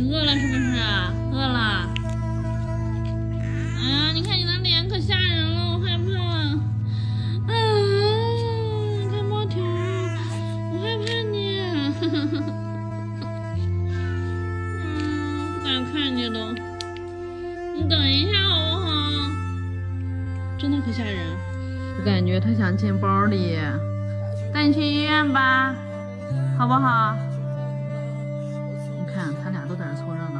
你饿了是不是？饿了？哎呀，你看你的脸可吓人了，我害怕。啊，你看猫条，我害怕你。不敢看你了。你等一下好不好？真的可吓人。我感觉它想进包里，带你去医院吧，好不好？你看，他俩都在这凑热闹。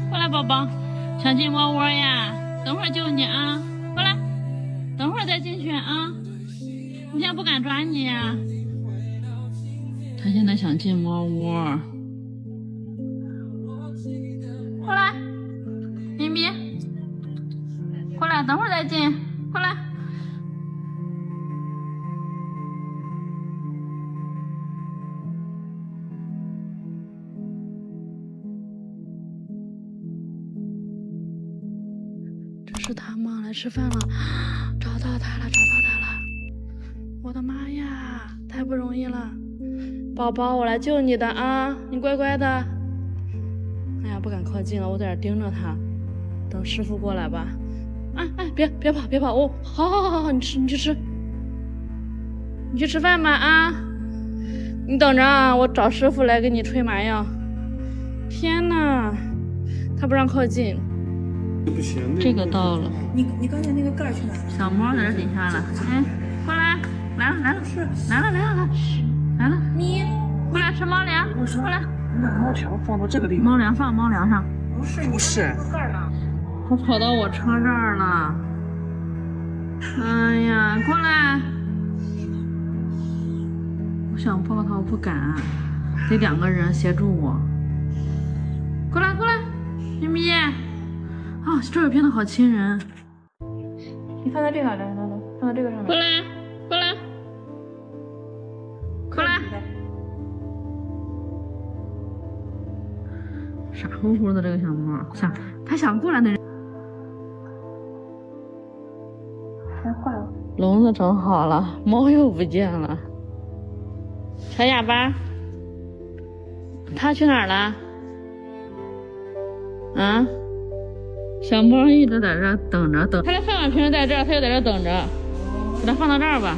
过来，宝宝，想进猫窝呀？等会儿救你啊！过来，等会儿再进去啊！你现在不敢抓你呀？他现在想进猫窝。过来，咪咪，过来，等会儿再进。过来。这是他吗？来吃饭了，找到他了，找到他了！我的妈呀，太不容易了，宝宝，我来救你的啊！你乖乖的。哎呀，不敢靠近了，我在这盯着他，等师傅过来吧。哎，别跑，别跑！哦，好，你去吃，你去吃饭吧啊！你等着啊，我找师傅来给你吹麻药。天哪，他不让靠近。这个到了。你刚才那个盖儿去哪了？小猫在这底下了。哎，过来，来了。咪，过来吃猫粮。过来。你把猫条放到这个地方。猫粮放猫粮上。不是，盖儿呢？它跑到我车这儿了。哎呀，过来！我想抱它，我不敢，得2个人协助我。过来，咪咪。啊，这个变得好亲人。你放在这个来，放到这个上面。过来。傻乎乎的这个小猫，它想过来的人。太坏了。笼子整好了，猫又不见了。小哑巴，它去哪儿了？啊？小猫一直在这等着，它的饭碗平时在这儿，它就在这等着。给它放到这儿吧。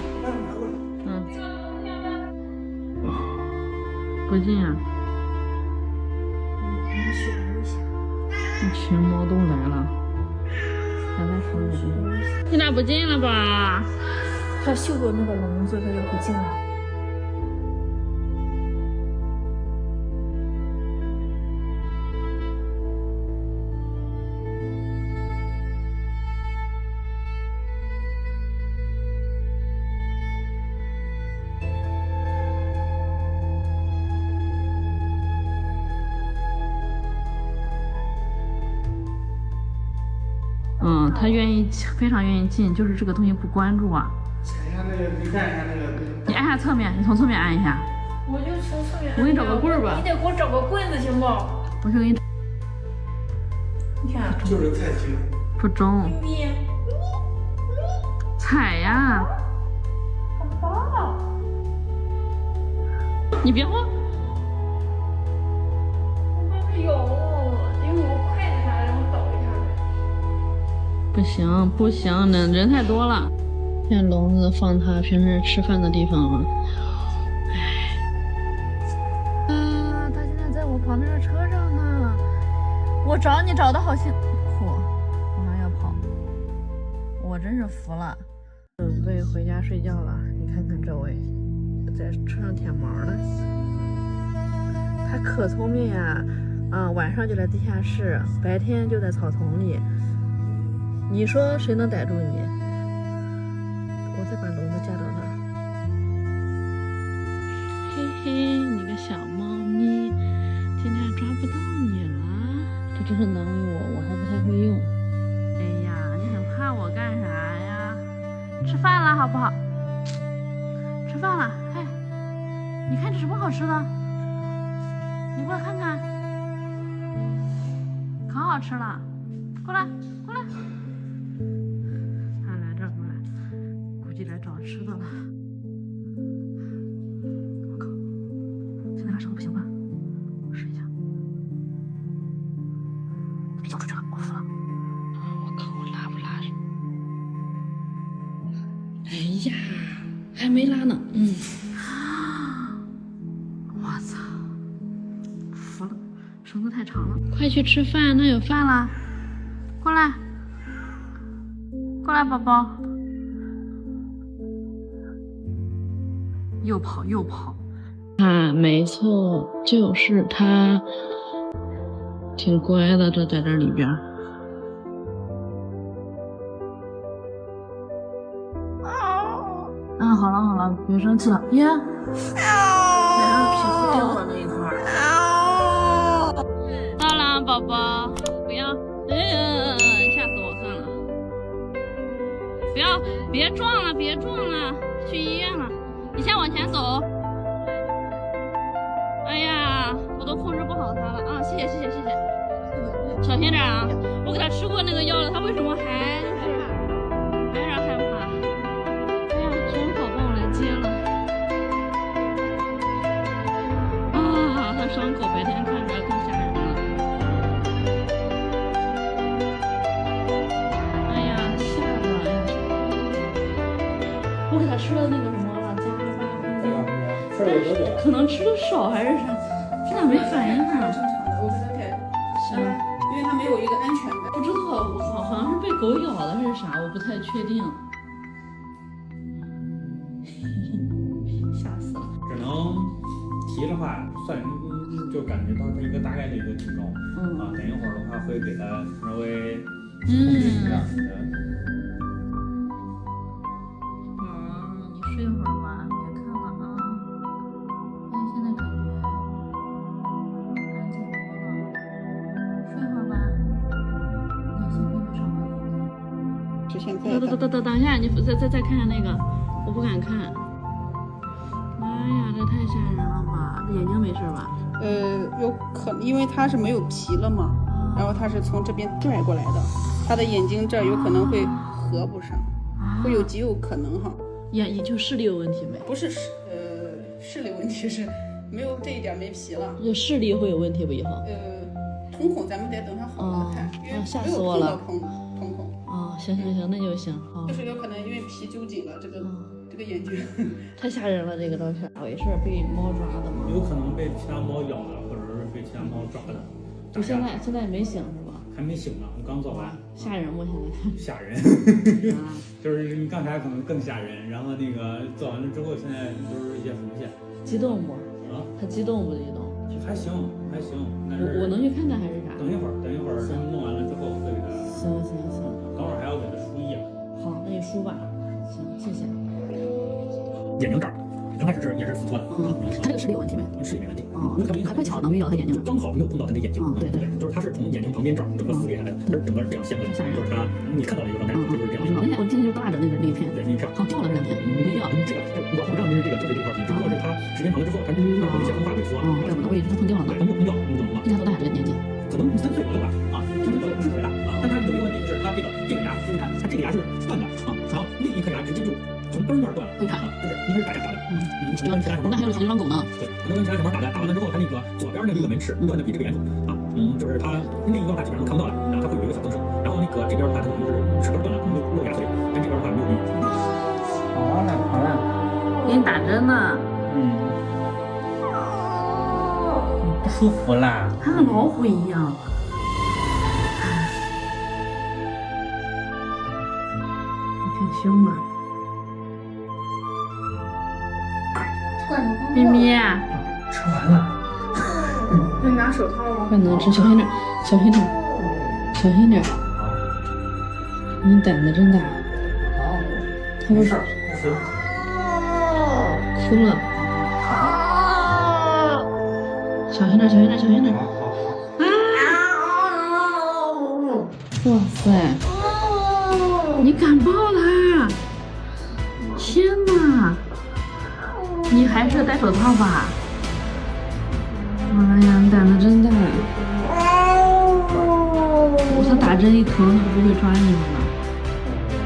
不进啊。一群猫都来了，还在说什么？你咋不进了吧？它嗅过那个笼子，它就不进了。它非常愿意进，就是这个东西不关注啊。你按下侧面，你从侧面按一下。我就从侧面。我给你找个棍儿吧。你得给我找个棍子行不？我去给你。你看。就是菜鸡。不中。咪。踩呀！好高。你别慌。我还没有，因为我筷子啥的，我倒一下。不行，那人太多了。现在笼子放它平时吃饭的地方了。啊，它现在在我旁边的车上呢。我找你找的好辛苦，我还要跑，我真是服了。准备回家睡觉了，你看看这位，在车上舔毛呢。它可聪明呀，晚上就来地下室，白天就在草丛里。你说谁能逮住你？我再把笼子架到那儿。嘿嘿，你个小猫咪，今天抓不到你了，这真是难为我，我还不太会用。哎呀，你很怕我干啥呀？吃饭了好不好？吃饭了，嘿，你看这什么好吃的？你过来看看，可好吃了，过来。来找吃的了，我靠！现在拉绳不行吧？我试一下。服了，绳子太长了。快去吃饭，那有饭了，过来，过来，宝宝。又跑又跑。啊，没错，就是他，挺乖的，这在这里边。啊，好了好了，别生气了，别，脸上皮肤掉了那一块。到了，宝宝，不要，吓死我算了。不要，别撞了，别撞了，去医院了。你先往前走。哎呀，我都控制不好他了啊！谢谢谢谢谢谢，小心点啊！我给他吃过那个药了，他为什么还就是还有点害怕？哎呀，真好，帮我来接了。啊，他伤口白天看着更吓人了。哎呀，吓的哎呀！我给他吃了那个什么了，加巴但是可能吃的少还是啥，这咋没反应呢？正常的，我给他给，行，因为他没有一个安全感。不知道，好像是被狗咬的还是啥，我不太确定。吓死了！只能提的话，算就感觉到它一个大概的一个体重。啊，等一会儿的话会给它稍微控制一下。你睡会儿吧，别看了啊。哎，现在感觉安静多了，睡会儿吧。你看幸亏没伤到眼睛。之前在等一下，你再看看那个，我不敢看。妈呀，这太吓人了吧！这眼睛没事吧？有可能，因为它是没有皮了嘛，然后它是从这边拽过来的，它的眼睛这儿有可能会合不上，会有极有可能哈。眼就视力有问题没？不是视力问题，是没有这一点没皮了。就视力会有问题不以后？瞳孔咱们得等它好了看，因为吓没有死我了。瞳孔。哦，行，那就行。好。就是有可能因为皮揪紧了，这个眼睛。太吓人了，这个照片。没事，被猫抓的吗？有可能被其他猫咬的，或者是被其他猫抓的。就现在没醒是吧？还没醒呢，我刚做完。吓人不？现在？吓人。就是你刚才可能更吓人，然后那个做完了之后，现在都是一些缝线。激动不？啊？他激动不激动？还行。但是我能去看看还是啥？等一会儿他弄完了之后会给他。行。等会儿还要给他输液。好，那你输吧。行，谢谢。眼睛这儿刚开始也是死错的。他这个视力有问题没？视力没问题。还快巧能遇到他眼睛。刚好没有碰到他的眼睛。对，就是他是从眼睛旁边这儿整个撕裂下来的，他是整个这样线过来，就是他你看到的一个状态就是这样。我今天就挂着那个鳞片。对，鳞片。好，掉了这两天。没掉。这个我好像就是这个就是这块皮，只不过是他时间长了之后，他有一些风化萎缩。怪不得我以为他碰掉了呢。对，他没有碰掉，你懂吗？今年多大这个年纪？可能3岁左右吧。3岁左右不是特别大但他有一个问题就是他这个牙，就是看他这个牙是断的然后另一颗牙直接就从根那儿断了。为啥？就是应该是打架打的。那还有小流浪狗呢。对，可能跟其他小猫打完了之后，他那个左边的这个门齿断的比这个严重就是他另一端他基本上都看不到了，然后他会有一个小增生，然后那个这边的话他可能就是齿根断了，可能漏牙碎，但这边的话没有淤。好了，给你打针呢。不舒服啦。它跟老虎一样。挺凶啊。咪咪，吃完了。那拿手套吗？快能吃，小心点。你胆子真大。他不是哭了。小心点。哇塞！你敢抱他？天哪！你还是戴手套吧。妈呀，你胆子真大！我想打针一疼，他不会抓你们吗？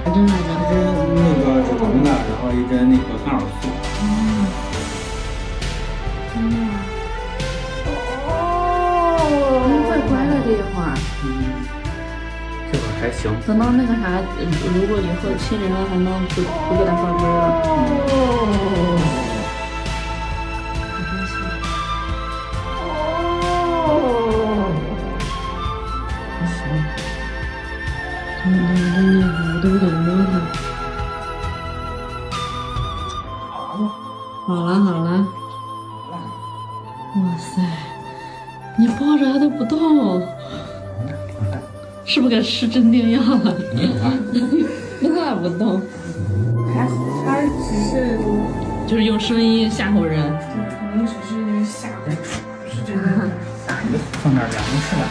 打针来着？一针那个止疼的，然后一针那个干扰素。怪乖了这一会儿。这会儿还行。等到那个啥，如果以后亲人了，还能不给他放歌了。是不是给你摸它？好了好了，哇塞，你抱着它都不动，是不是给施镇定药了？那不动，还好，他只是就是用声音吓唬人。可能只是吓唬，是真的。放点粮食了，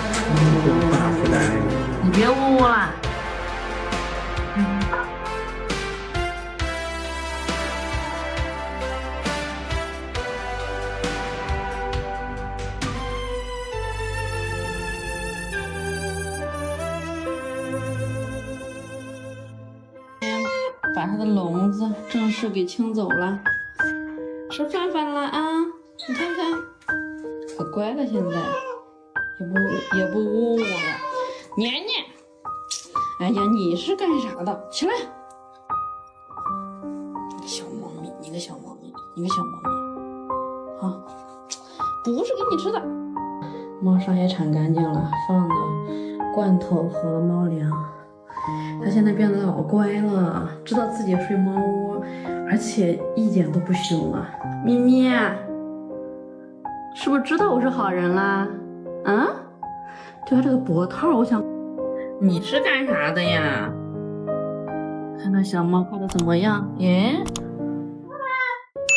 不拿回来那个。你别呜呜了。把它的笼子正式给清走了，吃饭饭了啊！你看看，可乖了，现在也不呜呜了。年年，哎呀，你是干啥的？起来！小猫咪，你个小猫咪，你个小猫咪，好，不是给你吃的。猫砂也铲干净了，放的罐头和猫粮。它现在变得老乖了，知道自己睡猫窝，而且一点都不凶了。咪咪，是不是知道我是好人啦？啊？就它这个脖套，我想，你是干啥的呀？看到小猫画的怎么样？耶，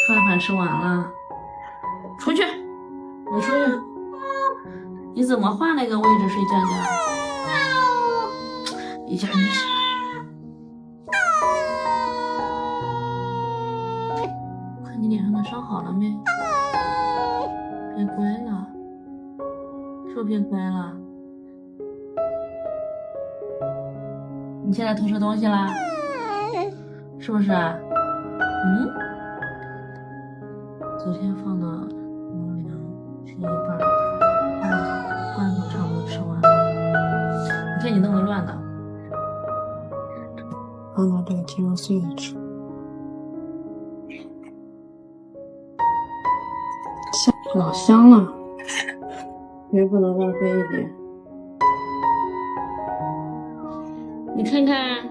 饭饭吃完了，出去，你出去，你怎么换了一个位置睡觉觉？一下你看你脸上的伤好了没？变乖了，是不是变乖了？你现在偷吃东西啦？是不是啊？嗯？昨天放的猫粮吃一半，罐头差不多吃完了。你看你弄得乱的。放到这个鸡肉碎里吃，香，老香了，也不能浪费一点。你看看，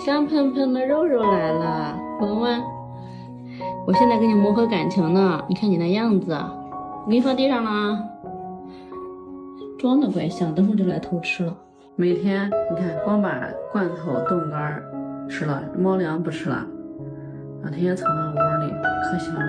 香喷喷的肉肉来了，闻闻。我现在跟你磨合感情呢，你看你那样子，我给你放地上了啊。装的怪香，等会儿就来偷吃了。每天你看，光把罐头、冻干吃了，猫粮不吃了，天天藏在窝里，可香了。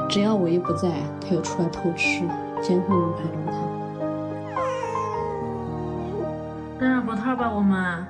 只要我一不在，他又出来偷吃，监控能拍着他。戴上脖套吧，我们。